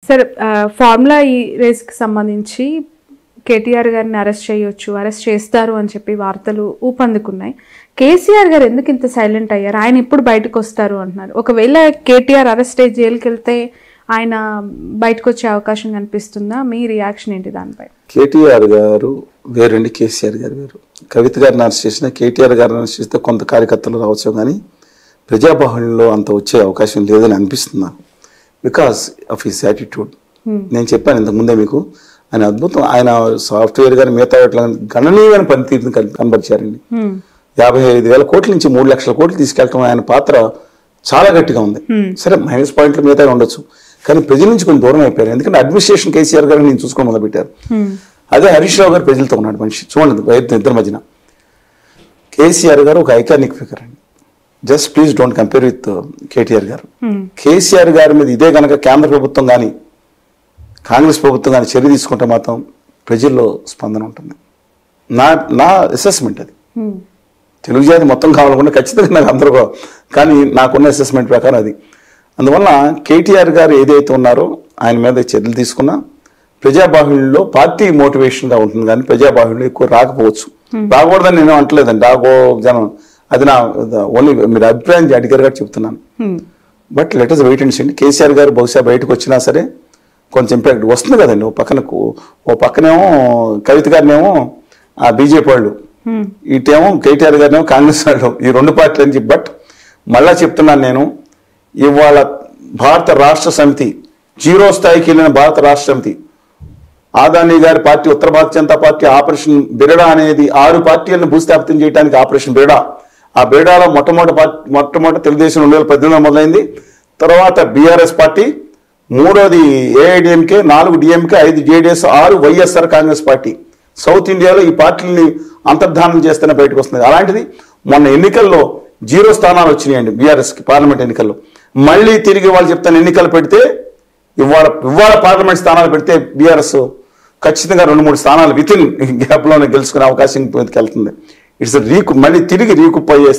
Sir formula ఈ రేస్కి సంబంధించి కేటీఆర్ గారిని అరెస్ట్ చేస్తారు అని చెప్పి వార్తలు ఊపందుకున్నాయి. కేసీఆర్ గారు ఎందుకు ఇంత సైలెంట్ అయ్యారు? ఆయన ఇప్పుడు బయటకు వస్తారు అంటున్నారు. ఒకవేళ కేటీఆర్ అరెస్ట్ అయ్యి జైలుకి వెళ్తే ఆయన బయటకు వచ్చే అవకాశం కనిపిస్తుందా? మీ రియాక్షన్ ఏంటి దానిపై? కేటీఆర్ గారు వేరండి, కేసీఆర్ గారు వేరు. కవిత గారిని అరెస్ట్ చేసిన, కేటీఆర్ గారిని అరెస్ట్ చేస్తే కొంత కార్యకర్తలు రావచ్చు, కానీ ప్రజాబాహుళ్యంలో అంత వచ్చే అవకాశం లేదని అనిపిస్తుంది నాకు, బికాస్ ఆఫ్ హిస్ యాటిట్యూడ్. నేను చెప్పాను ఇంతకుముందే మీకు, ఆయన అద్భుతం. ఆయన సాఫ్ట్వేర్ కానీ మిగతా గణనీయమైన పనితీరుని కనబరిచారండి. 55,000 కోట్ల నుంచి 3 లక్షల కోట్లు తీసుకెళ్ళటం ఆయన పాత్ర చాలా గట్టిగా ఉంది. సరే మైనస్ పాయింట్లు మిగతా ఉండొచ్చు, కానీ ప్రజల నుంచి కొంచెం దూరం అయిపోయారు. ఎందుకంటే అడ్మినిస్ట్రేషన్ కేసీఆర్ గారు నేను చూసుకొని మొదలుపెట్టారు. అదే హరీష్ రావు గారు ప్రజలతో ఉన్నాడు మనిషి. చూడండి ఇద్దరి మధ్యన కేసీఆర్ గారు ఒక ఐకానిక్ ఫిగర్ అండి. Just please don't compare with KTR గారు. కేసీఆర్ గారి మీద ఇదే కనుక కేంద్ర ప్రభుత్వం కానీ కాంగ్రెస్ ప్రభుత్వం కానీ చర్య తీసుకుంటే మాత్రం ప్రజల్లో స్పందన ఉంటుంది. నా అసెస్మెంట్ అది. తెలుగు జాతి మొత్తం కావాలనుకుంటే ఖచ్చితంగా నాకు అందరూ, కానీ నాకున్న అసెస్మెంట్ ప్రకారం అది. అందువల్ల కేటీఆర్ గారు ఏదైతే ఉన్నారో ఆయన మీద చర్యలు తీసుకున్నా ప్రజాబాహుళ్యంలో పార్టీ మోటివేషన్గా ఉంటుంది, కానీ ప్రజాబాహుళ్యంలో ఎక్కువ రాకపోవచ్చు. రాకూడదని నేను అంటలేదండి, రాకో జనం అది నా ఓన్లీ మీరు అభిప్రాయం అడిగారు కాబట్టి చెప్తున్నాను. But let us wait and see. KCR గారు బహుశా బయటకు వచ్చినా సరే కొంచెం ఇంపాక్ట్ వస్తుంది కదండి. ఓ పక్కనేమో కవిత గారినేమో ఆ బీజేపీ వాళ్ళు, ఇటేమో కేటీఆర్ గారినేమో కాంగ్రెస్ వాళ్ళు, ఈ రెండు పార్టీలు అని చెప్పి. బట్ మళ్ళా చెప్తున్నాను నేను, ఇవాళ భారత రాష్ట్ర సమితి 0 స్థాయికి వెళ్ళిన భారత రాష్ట్ర సమితి, ఆదాని గారి పార్టీ ఉత్తర భారత జనతా పార్టీ ఆపరేషన్ బిరడా అనేది 6 పార్టీలను భూస్థాపితం చేయడానికి ఆపరేషన్ బిరడా. ఆ బిరడాలో మొట్టమొదటి తెలుగుదేశం 2018 మొదలైంది. తర్వాత బీఆర్ఎస్ పార్టీ, 3వది AIADMK, 4 DMK, 5 JDS, 6 YSR Congress party. South ఇండియాలో ఈ పార్టీలని అంతర్ధానం చేస్తేనే బయటకు వస్తుంది. అలాంటిది మొన్న ఎన్నికల్లో 0 స్థానాలు వచ్చినాయండి బీఆర్ఎస్కి పార్లమెంట్ ఎన్నికల్లో. మళ్ళీ తిరిగి వాళ్ళు చెప్తాను ఎన్నికలు పెడితే ఇవాళ పార్లమెంట్ స్థానాలు పెడితే బీఆర్ఎస్ ఖచ్చితంగా 2-3 స్థానాలు వితిన్ గ్యాప్లోనే గెలుచుకునే అవకాశం వెళ్తుంది. ఇట్స్ మళ్ళీ తిరిగి రీకుప్ అయ్యే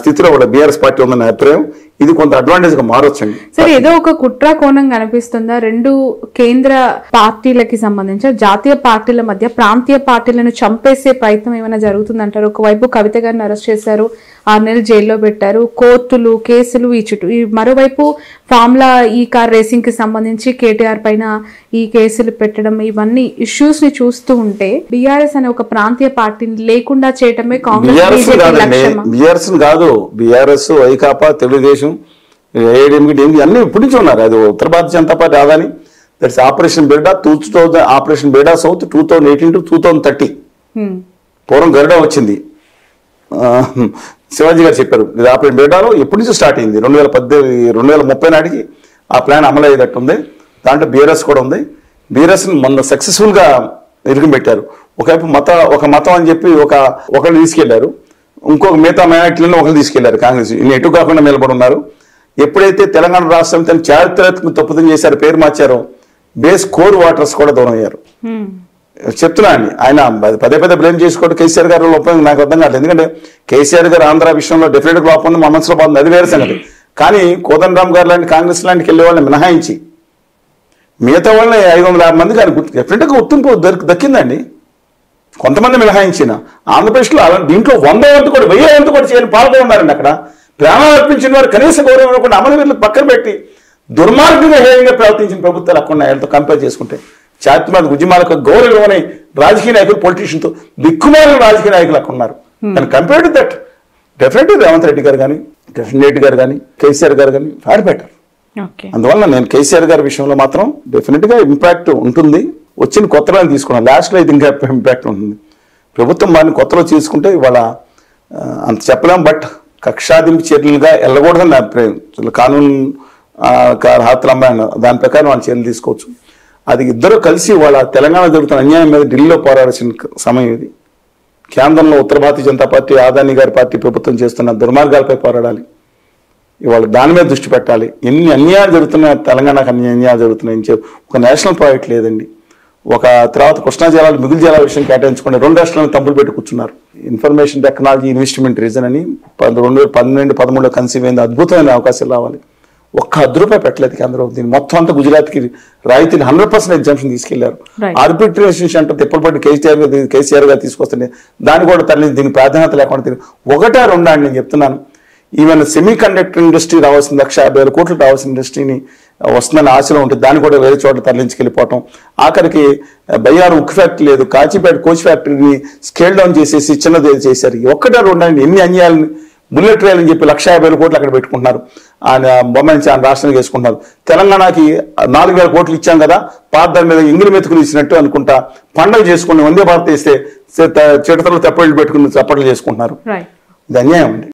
స్థితిలో కూడా బీఆర్ఎస్ పార్టీ ఉందన్న అభిప్రాయం. ఇది కొంత అడ్వాంటేజ్ గా మారొచ్చండి. సరే, ఏదో ఒక కుట్ర కోణం కనిపిస్తుందా? 2 కేంద్ర పార్టీలకి సంబంధించిన జాతీయ పార్టీల మధ్య ప్రాంతీయ పార్టీలను చంపేసే ప్రయత్నం ఏమైనా జరుగుతుందంటారు? ఒకవైపు కవిత గారిని అరెస్ట్ చేశారు, 6 నెలలు జైల్లో పెట్టారు, కోర్టులు కేసులు ఈ చుట్టూ. మరోవైపు ఫార్ములా ఈ కార్ రేసింగ్ కి సంబంధించి కేటీఆర్ పైన ఈ కేసులు పెట్టడం, ఇవన్నీ ఇష్యూస్ ని చూస్తూ ఉంటే బీఆర్ఎస్ అనే ఒక ప్రాంతీయ పార్టీని లేకుండా చేయటమే కాంగ్రెస్ కాదు. బీఆర్ఎస్, వైకాపా, తెలుగుదేశం, ఏఐడిఎంకి అన్ని ఇప్పటి నుంచి ఉన్నారు. అది ఉత్తర Bharata Janata party Adani, that's operation బిర్డా. ఆపరేషన్ బిర్డా సౌత్ 2018 to 2030. పూర్వం గరుడ వచ్చింది, శివాజీ గారు చెప్పారు. ఇది ఆపరేషన్ బిర్డాలో ఎప్పటి నుంచి స్టార్ట్ అయింది, 2030 నాటికి ఆ ప్లాన్ అమలు అయ్యేటట్టు ఉంది. దాంట్లో బీఆర్ఎస్ కూడా ఉంది. బీఆర్ఎస్ మొన్న సక్సెస్ఫుల్గా పెట్టారు. ఒక మతం అని చెప్పి ఒకళ్ళు తీసుకెళ్లారు, ఇంకొక మిగతా మైనార్టీలను ఒకరు తీసుకెళ్లారు. కాంగ్రెస్ ఎటు కాకుండా నిలబడి ఉన్నారు. ఎప్పుడైతే తెలంగాణ రాష్ట్రం తన చారిత్రాత్మక తప్పుదం చేశారు, పేరు మార్చారో, బేస్ కోర్ వాటర్స్ కూడా దూరం అయ్యారు. చెప్తున్నా అండి, ఆయన పదే బ్లేమ్ చేసుకోవడం కేసీఆర్ గారు లోపం నాకు అర్థం కావట్లేదు. ఎందుకంటే కేసీఆర్ గారు ఆంధ్ర విషయంలో డెఫినెట్గా లోపం ఉంది, మా మనసులో బాగుంది, అది వేరే సంగతి. కానీ కోదండరామ్ గారు లాంటి కాంగ్రెస్ లాంటికి వెళ్ళే వాళ్ళని మినహాయించి మిగతా వాళ్ళని 550 మందికి ఆయన డెఫినెట్గా గుర్తింపు దక్కిందండి. కొంతమంది మినహాయించిన ఆంధ్రప్రదేశ్లో దీంట్లో 100 వంతు కూడా 1000 వంతు కూడా చేయని పాల్గొన్నారండి. అక్కడ ప్రాణాలు అర్పించిన వారు కనీస గౌరవం ఇవ్వకుండా అమరవీరులకు పక్కన పెట్టి దుర్మార్గంగా హేయంగా ప్రవర్తించిన ప్రభుత్వాలు అక్కడ వాళ్ళతో కంపేర్ చేసుకుంటే చారిత్రక ఉద్యమాలకు గౌరవం రాజకీయ నాయకులు, పొలిటీషియన్తో దిక్కుమాలిన రాజకీయ నాయకులు అక్కడ ఉన్నారు. And compare to that definitely Revanth Reddy గారు కానీ, కిషన్ రెడ్డి గారు కానీ, కేసీఆర్ గారు కానీ ఫార్ బెటర్. అందువల్ల నేను కేసీఆర్ గారి విషయంలో మాత్రం డెఫినెట్గా ఇంపాక్ట్ ఉంటుంది. వచ్చిన కొత్తలో తీసుకున్నాను, లాస్ట్లో ఇది ఇంకా ఇంపాక్ట్ ఉంటుంది. ప్రభుత్వం వారిని కొత్తలో తీసుకుంటే ఇవాళ అంత చెప్పలేం. బట్ కక్షాదింపు చర్యలుగా వెళ్ళకూడదని నా అభిప్రాయం. కానూన్ హాతలమ్మాయి దాని ప్రకారం వాళ్ళు చర్యలు తీసుకోవచ్చు. అది ఇద్దరు కలిసి వాళ్ళ తెలంగాణ జరుగుతున్న అన్యాయం మీద ఢిల్లీలో పోరాడాల్సిన సమయం ఇది. కేంద్రంలో ఉత్తర భారతీయ జనతా పార్టీ, ఆదాని గారి పార్టీ ప్రభుత్వం చేస్తున్న దుర్మార్గాలపై పోరాడాలి. ఇవాళ దాని మీద దృష్టి పెట్టాలి. ఎన్ని అన్యాయాలు జరుగుతున్నాయి, తెలంగాణకు అన్ని అన్యాయాలు జరుగుతున్నాయి. ఒక నేషనల్ ప్రాజెక్ట్ లేదండి. తర్వాత కృష్ణా జిల్లాలు, మిగులు జిల్లాల విషయం కేటాయించుకుని 2 రాష్ట్రాలను తప్పులు పెట్టి కూర్చున్నారు. ఇన్ఫర్మేషన్ టెక్నాలజీ ఇన్వెస్ట్మెంట్ రీజన్ అని 2012-13 కన్సీవ్ అయింది. అద్భుతమైన అవకాశాలు రావాలి. ఒక్క ₹10 పెట్టలేదు కేంద్రం. దీన్ని మొత్తం అంతా గుజరాత్కి రాయితీని 100% ఎగ్జామ్షన్ తీసుకెళ్లారు. ఆర్బిట్రేషన్ సెంటర్ తిప్పలపట్టి కేసీఆర్ గారు తీసుకొస్తుండే దాన్ని కూడా తరలి దీనికి ప్రాధాన్యత లేకుండా 1-2 అని నేను చెప్తున్నాను. ఈవెన్ సెమీ కండక్టర్ ఇండస్ట్రీ రావాల్సిన 1,50,000 కోట్లు రావాల్సిన ఇండస్ట్రీని వస్తుందని ఆశలో ఉంటుంది. దాన్ని కూడా వేరే చోట్ల తరలించుకెళ్ళిపోవటం. ఆఖరికి బయ్యారు ఉక్కు ఫ్యాక్టరీ లేదు, కాచిపేట కోచ్ ఫ్యాక్టరీని స్కేల్ డౌన్ చేసేసి చిన్నది చేశారు. 1-2 ఎన్ని అన్యాయాలని బుల్లెట్ రైలు అని చెప్పి 1,50,000 కోట్లు అక్కడ పెట్టుకుంటున్నారు. ఆయన బొమ్మ నుంచి ఆయన రాష్ట్రానికి వేసుకుంటున్నారు. తెలంగాణకి 4,000 కోట్లు ఇచ్చాం కదా, పాత మీద ఇంగిలి మెతుకులు ఇచ్చినట్టు అనుకుంటా పండుగ చేసుకుని వందే భారత్ వేస్తే చిడతలు తెప్పళ్ళు పెట్టుకుని చప్పట్లు చేసుకుంటున్నారు. ఇది అన్యాయం అండి.